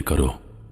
کرو,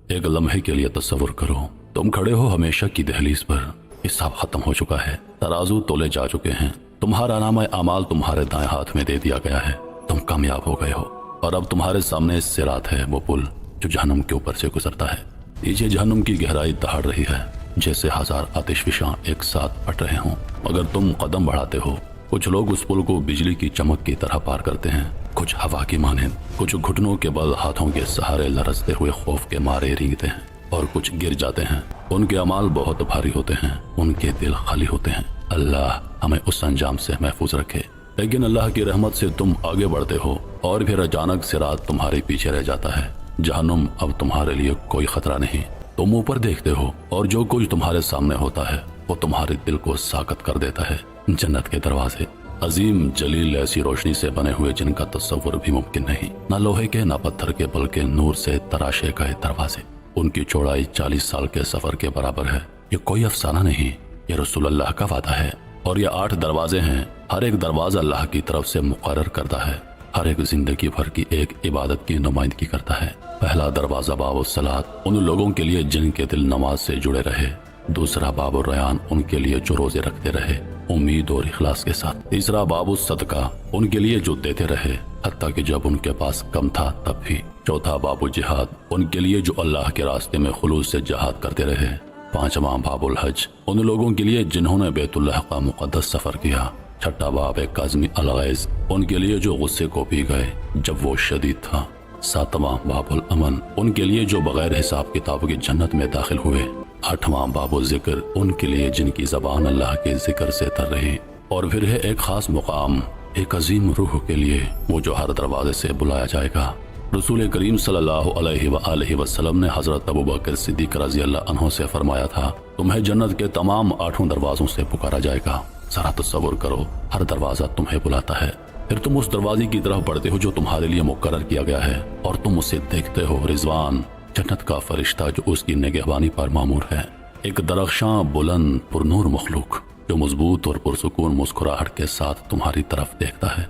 ایک لمحے کے لیے تصور کرو, تم کھڑے ہو ہمیشہ کی دہلیز پر. حساب ختم ہو چکا ہے, ترازو تولے جا چکے ہیں, تمہارا نامہ اعمال تمہارے دائیں ہاتھ میں دے دیا گیا ہے, تم کامیاب ہو گئے ہو. اور اب تمہارے سامنے صراط ہے, وہ پل جو جہنم کے اوپر سے گزرتا ہے. نیچے جہنم کی گہرائی دہاڑ رہی ہے جیسے 1000 آتش فشاں ایک ساتھ پھٹ رہے ہوں. مگر تم قدم بڑھاتے ہو. کچھ لوگ اس پل کو بجلی کی چمک کی طرح پار کرتے ہیں, کچھ ہوا کی مانند, کچھ گھٹنوں کے بل ہاتھوں کے سہارے لرزتے ہوئے خوف کے مارے رینگتے ہیں, اور کچھ گر جاتے ہیں. ان کے اعمال بہت بھاری ہوتے ہیں, ان کے دل خالی ہوتے ہیں. اللہ ہمیں اس انجام سے محفوظ رکھے. لیکن اللہ کی رحمت سے تم آگے بڑھتے ہو اور پھر اچانک صراط تمہارے پیچھے رہ جاتا ہے. جہنم اب تمہارے لیے کوئی خطرہ نہیں. تم اوپر دیکھتے ہو اور جو کچھ تمہارے سامنے ہوتا ہے وہ تمہارے دل کو ساکت کر دیتا ہے. جنت کے دروازے عظیم جلیل ایسی روشنی سے بنے ہوئے جن کا تصور بھی ممکن نہیں, نہ لوہے کے نہ پتھر کے بلکہ نور سے تراشے گئے دروازے. ان کی چوڑائی 40 سال کے سفر کے برابر ہے. یہ کوئی افسانہ نہیں, یہ رسول اللہ کا وعدہ ہے. اور یہ 8 دروازے ہیں, ہر ایک دروازہ اللہ کی طرف سے مقرر کرتا ہے. ہر ایک زندگی بھر کی ایک عبادت کی نمائندگی کرتا ہے. پہلا دروازہ باب الصلاۃ, ان لوگوں کے لیے جن کے دل نماز سے جڑے رہے. دوسرا باب الریان, ان کے لیے جو روزے رکھتے رہے امید اور اخلاص کے ساتھ. تیسرا باب الصدقہ, ان کے لیے جو دیتے رہے حتیٰ کہ جب ان کے پاس کم تھا تب بھی. چوتھا باب الجہاد, ان کے لیے جو اللہ کے راستے میں خلوص سے جہاد کرتے رہے. پانچواں باب الحج, ان لوگوں کے لیے جنہوں نے بیت اللہ کا مقدس سفر کیا. چھٹا باب کاظمی الغیظ, ان کے لیے جو غصے کو پی گئے جب وہ شدید تھا. ساتواں باب الامن, ان کے لیے جو بغیر حساب کتاب کی جنت میں داخل ہوئے. آٹھواں باب الذکر, ان کے لیے جن کی زبان اللہ کے ذکر سے تر رہی. اور پھر ہے ایک خاص مقام, ایک عظیم روح کے لیے, وہ جو ہر دروازے سے بلایا جائے گا. رسول کریم صلی اللہ علیہ وآلہ وسلم نے حضرت ابوبکر صدیق رضی اللہ عنہ سے فرمایا تھا, تمہیں جنت کے تمام 8 دروازوں سے پکارا جائے گا. ذرا تصور کرو, ہر دروازہ تمہیں بلاتا ہے. پھر تم اس دروازے کی طرف بڑھتے ہو جو تمہارے لیے مقرر کیا گیا ہے, اور تم اسے دیکھتے ہو. رضوان, جنت کا فرشتہ جو اس کی نگہبانی پر مامور ہے. ایک درخشاں بلند پرنور مخلوق جو مضبوط اور پرسکون مسکراہٹ کے ساتھ تمہاری طرف دیکھتا ہے.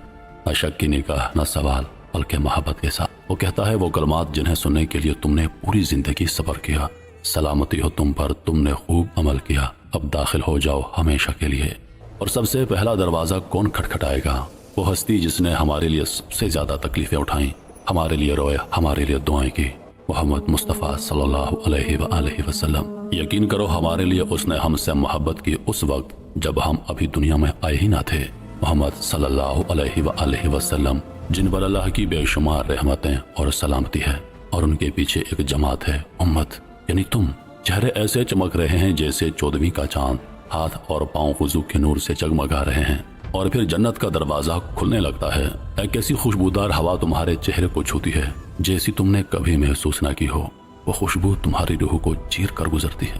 نہ شک کی نگاہ, نہ سوال, بلکہ محبت کے ساتھ. وہ کہتا ہے وہ کلمات جنہیں سننے کے لیے تم نے پوری زندگی صبر کیا. سلامتی ہو تم پر, تم نے خوب عمل کیا, اب داخل ہو جاؤ ہمیشہ کے لیے. اور سب سے پہلا دروازہ کون کھٹکھٹائے گا؟ وہ ہستی جس نے ہمارے لیے سب سے زیادہ تکلیفیں اٹھائیں, ہمارے لیے روئے, ہمارے لیے دعائیں کی. محمد مصطفیٰ صلی اللہ علیہ وآلہ وسلم. یقین کرو ہمارے لیے اس نے ہم سے محبت کی اس وقت جب ہم ابھی دنیا میں آئے ہی نہ تھے. محمد صلی اللہ علیہ وآلہ وسلم, جن پر اللہ کی بے شمار رحمتیں اور سلامتی ہے, اور ان کے پیچھے ایک جماعت ہے, امت یعنی تم. چہرے ایسے چمک رہے ہیں جیسے 14ویں کا چاند, ہاتھ اور پاؤں وضو کے نور سے جگمگا رہے ہیں. اور پھر جنت کا دروازہ کھلنے لگتا ہے. ایک ایسی خوشبودار ہوا تمہارے چہرے کو چھوتی ہے جیسی تم نے کبھی محسوس نہ کی ہو. وہ خوشبو تمہاری روح کو چیر کر گزرتی ہے.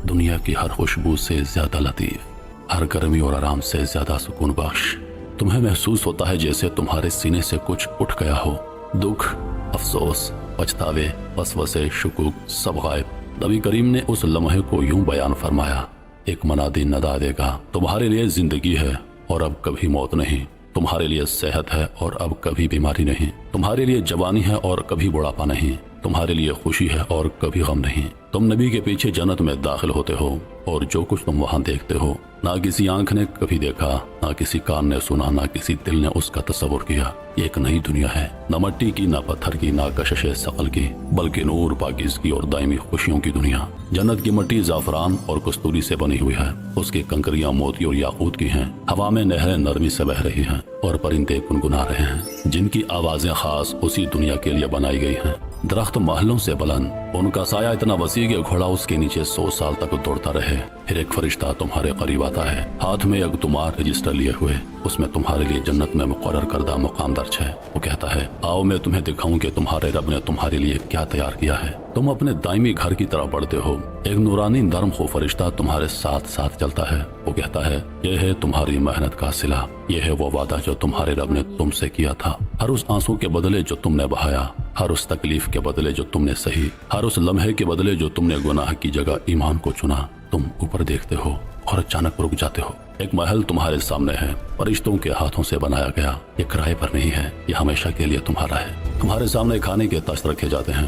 دنیا کی ہر خوشبو سے زیادہ لطیف, ہر گرمی اور آرام سے زیادہ سکون بخش. تمہیں محسوس ہوتا ہے جیسے تمہارے سینے سے کچھ اٹھ گیا ہو. دکھ, افسوس, پچھتاوے, وسوسے, شکوک سب غائب. نبی کریم نے اس لمحے کو یوں بیان فرمایا, ایک منادی ندا دے گا, تمہارے لیے زندگی ہے اور اب کبھی موت نہیں. تمہارے لیے صحت ہے اور اب کبھی بیماری نہیں. تمہارے لیے جوانی ہے اور کبھی بڑھاپا نہیں. تمہارے لیے خوشی ہے اور کبھی غم نہیں. تم نبی کے پیچھے جنت میں داخل ہوتے ہو, اور جو کچھ تم وہاں دیکھتے ہو نہ کسی آنکھ نے کبھی دیکھا, نہ کسی کان نے سنا, نہ کسی دل نے اس کا تصور کیا. یہ ایک نئی دنیا ہے, نہ مٹی کی, نہ پتھر کی, نہ کشش ثقل کی, بلکہ نور, پاکیزگی اور دائمی خوشیوں کی دنیا. جنت کی مٹی زعفران اور کستوری سے بنی ہوئی ہے. اس کی کنکریاں موتی اور یاقوت کی ہیں. ہوا میں نہریں نرمی سے بہہ رہی ہیں اور پرندے گنگنا رہے ہیں جن کی آوازیں خاص اسی دنیا کے لیے بنائی گئی ہیں. درخت محلوں سے بلند, ان کا سایہ اتنا وسیع کہ گھوڑا اس کے نیچے 100 سال تک دوڑتا رہے. پھر ایک فرشتہ تمہارے قریب آتا ہے, ہاتھ میں ایک تمہار رجسٹر لیے ہوئے. اس میں تمہارے لیے جنت میں مقرر کردہ مقام درج ہے. وہ کہتا ہے, آؤ میں تمہیں دکھاؤں کہ تمہارے رب نے تمہارے لیے کیا تیار کیا ہے. تم اپنے دائمی گھر کی طرف بڑھتے ہو. ایک نورانی نرم خو فرشتہ تمہارے ساتھ ساتھ چلتا ہے. وہ کہتا ہے, یہ ہے تمہاری محنت کا صلہ, یہ ہے وہ وعدہ جو تمہارے رب نے تم سے کیا تھا. ہر اس آنسو کے بدلے جو تم نے بہایا, ہر اس تکلیف کے بدلے جو تم نے سہی, ہر اس لمحے کے بدلے جو تم نے گناہ کی جگہ ایمان کو چنا. تم اوپر دیکھتے ہو اور اچانک رک جاتے ہو. ایک محل تمہارے سامنے ہے, فرشتوں کے ہاتھوں سے بنایا گیا. یہ کرائے پر نہیں ہے, یہ ہمیشہ کے لیے تمہارا ہے. تمہارے سامنے کھانے کے تشت رکھے جاتے ہیں,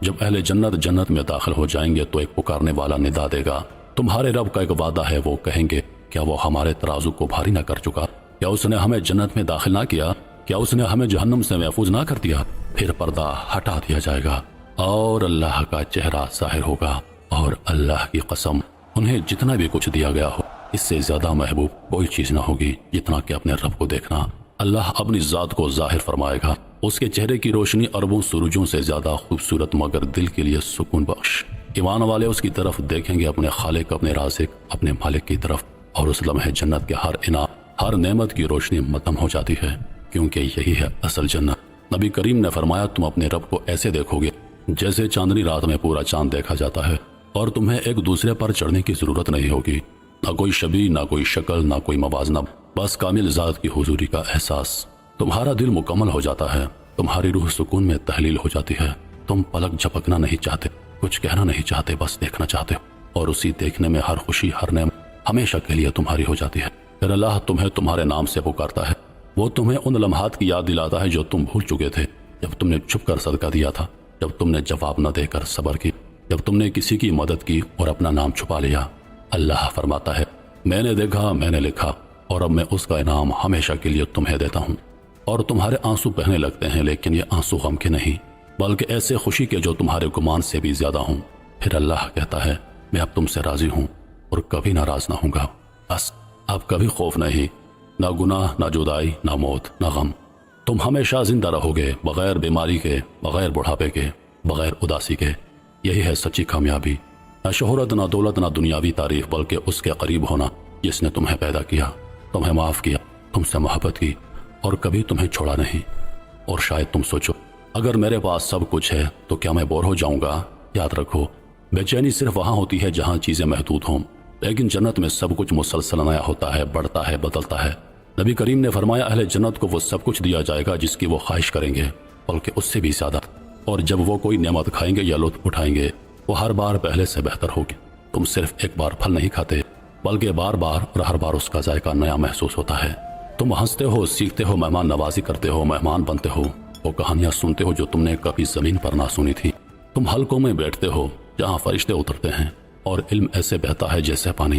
جب اہل جنت جنت میں داخل ہو جائیں گے تو ایک پکارنے والا ندا دے گا، تمہارے رب کا ایک وعدہ ہے۔ وہ کہیں گے، کیا وہ ہمارے ترازو کو بھاری نہ کر چکا؟ کیا اس نے ہمیں جنت میں داخل نہ کیا؟ کیا اس نے ہمیں جہنم سے محفوظ نہ کر دیا؟ پھر پردہ ہٹا دیا جائے گا اور اللہ کا چہرہ ظاہر ہوگا، اور اللہ کی قسم انہیں جتنا بھی کچھ دیا گیا ہو اس سے زیادہ محبوب کوئی چیز نہ ہوگی جتنا کہ اپنے رب کو دیکھنا۔ اللہ اپنی ذات کو ظاہر فرمائے گا، اس کے چہرے کی روشنی اربوں سورجوں سے زیادہ خوبصورت مگر دل کے لیے سکون بخش۔ ایمان والے اس کی طرف دیکھیں گے، اپنے خالق، اپنے رازق، اپنے مالک کی طرف، اور اس لمحے جنت کے ہر انعام، ہر نعمت کی روشنی متم ہو جاتی ہے، کیونکہ یہی ہے اصل جنت۔ نبی کریم نے فرمایا، تم اپنے رب کو ایسے دیکھو گے جیسے چاندنی رات میں پورا چاند دیکھا جاتا ہے، اور تمہیں ایک دوسرے پر چڑھنے کی ضرورت نہیں ہوگی، نہ کوئی شبیہ، نہ کوئی شکل، نہ کوئی موازنہ، بس کامل ذات کی حضوری کا احساس۔ تمہارا دل مکمل ہو جاتا ہے، تمہاری روح سکون میں تحلیل ہو جاتی ہے، تم پلک جھپکنا نہیں چاہتے، کچھ کہنا نہیں چاہتے، بس دیکھنا چاہتے ہو، اور اسی دیکھنے میں ہر خوشی، ہر نعمت ہمیشہ کے لیے تمہاری ہو جاتی ہے۔ پھر اللہ تمہیں تمہارے نام سے پکارتا ہے، وہ تمہیں ان لمحات کی یاد دلاتا ہے جو تم بھول چکے تھے، جب تم نے چھپ کر صدقہ دیا تھا، جب تم نے جواب نہ دے کر صبر کی، جب تم نے کسی کی مدد کی اور اپنا نام چھپا لیا۔ اللہ فرماتا ہے، میں نے دیکھا، میں نے لکھا، اور اب میں اس کا انعام ہمیشہ کے لیے تمہیں دیتا ہوں۔ اور تمہارے آنسو بہنے لگتے ہیں، لیکن یہ آنسو غم کے نہیں، بلکہ ایسے خوشی کے جو تمہارے گمان سے بھی زیادہ ہوں۔ پھر اللہ کہتا ہے، میں اب تم سے راضی ہوں اور کبھی ناراض نہ ہوں گا، بس اب کبھی خوف نہیں، نہ گناہ، نہ جدائی، نہ موت، نہ غم۔ تم ہمیشہ زندہ رہو گے، بغیر بیماری کے، بغیر بڑھاپے کے، بغیر اداسی کے۔ یہی ہے سچی کامیابی، نہ شہرت، نہ دولت، نہ دنیاوی تعریف، بلکہ اس کے قریب ہونا جس نے تمہیں پیدا کیا، تمہیں معاف کیا، تم سے محبت کی، اور کبھی تمہیں چھوڑا نہیں۔ اور شاید تم سوچو، اگر میرے پاس سب کچھ ہے تو کیا میں بور ہو جاؤں گا؟ یاد رکھو، بے چینی صرف وہاں ہوتی ہے جہاں چیزیں محدود ہوں، لیکن جنت میں سب کچھ مسلسل نیا ہوتا ہے، بڑھتا ہے، بدلتا ہے۔ نبی کریم نے فرمایا، اہل جنت کو وہ سب کچھ دیا جائے گا جس کی وہ خواہش کریں گے، بلکہ اس سے بھی زیادہ، اور جب وہ کوئی نعمت کھائیں گے یا لطف اٹھائیں گے، وہ ہر بار پہلے سے بہتر ہوگی۔ تم صرف ایک بار پھل نہیں کھاتے، بلکہ بار بار اور ہر بار اس کا ذائقہ نیا محسوس ہوتا ہے۔ تم ہنستے ہو، سیکھتے ہو، مہمان نوازی کرتے ہو، مہمان بنتے ہو، وہ کہانیاں سنتے ہو جو تم نے کبھی زمین پر نہ سنی تھی۔ تم حلقوں میں بیٹھتے ہو جہاں فرشتے اترتے ہیں، اور علم ایسے بہتا ہے جیسے پانی۔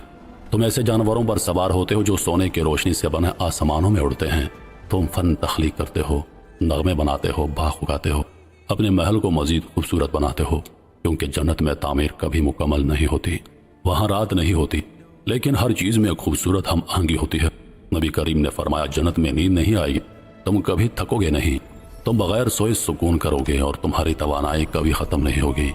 تم ایسے جانوروں پر سوار ہوتے ہو جو سونے کی روشنی سے بنے آسمانوں میں اڑتے ہیں۔ تم فن تخلیق کرتے ہو، نغمے بناتے ہو، باغ اگاتے ہو، اپنے محل کو مزید خوبصورت بناتے ہو، کیونکہ جنت میں تعمیر کبھی مکمل نہیں ہوتی، وہاں رات نہیں ہوتی، لیکن ہر چیز میں خوبصورت ہم آہنگی ہوتی ہے۔ نبی کریم نے فرمایا، جنت میں نیند نہیں آئے گی، تم کبھی تھکو گے نہیں، تم بغیر سوئے سکون کرو گے، اور تمہاری توانائی کبھی ختم نہیں ہوگی۔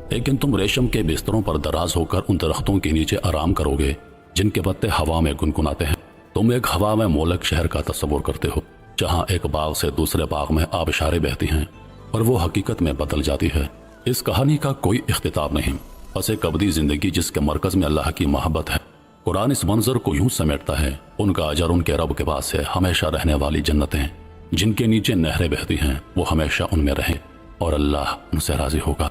لیکن تم ریشم کے بستروں پر دراز ہو کر ان درختوں کے نیچے آرام کرو گے جن کے پتے ہوا میں گنگناتے ہیں۔ تم ایک ہوا میں مولک شہر کا تصور کرتے ہو، جہاں ایک باغ سے دوسرے باغ میں آبشاریں بہتی ہیں، اور وہ حقیقت میں بدل جاتی ہے۔ اس کہانی کا کوئی اختتام نہیں، بس ایک ابدی زندگی جس کے مرکز میں اللہ کی محبت ہے۔ قرآن اس منظر کو یوں سمیٹتا ہے، ان کا اجر ان کے رب کے پاس ہے، ہمیشہ رہنے والی جنتیں جن کے نیچے نہریں بہتی ہیں، وہ ہمیشہ ان میں رہیں، اور اللہ ان سے راضی ہوگا۔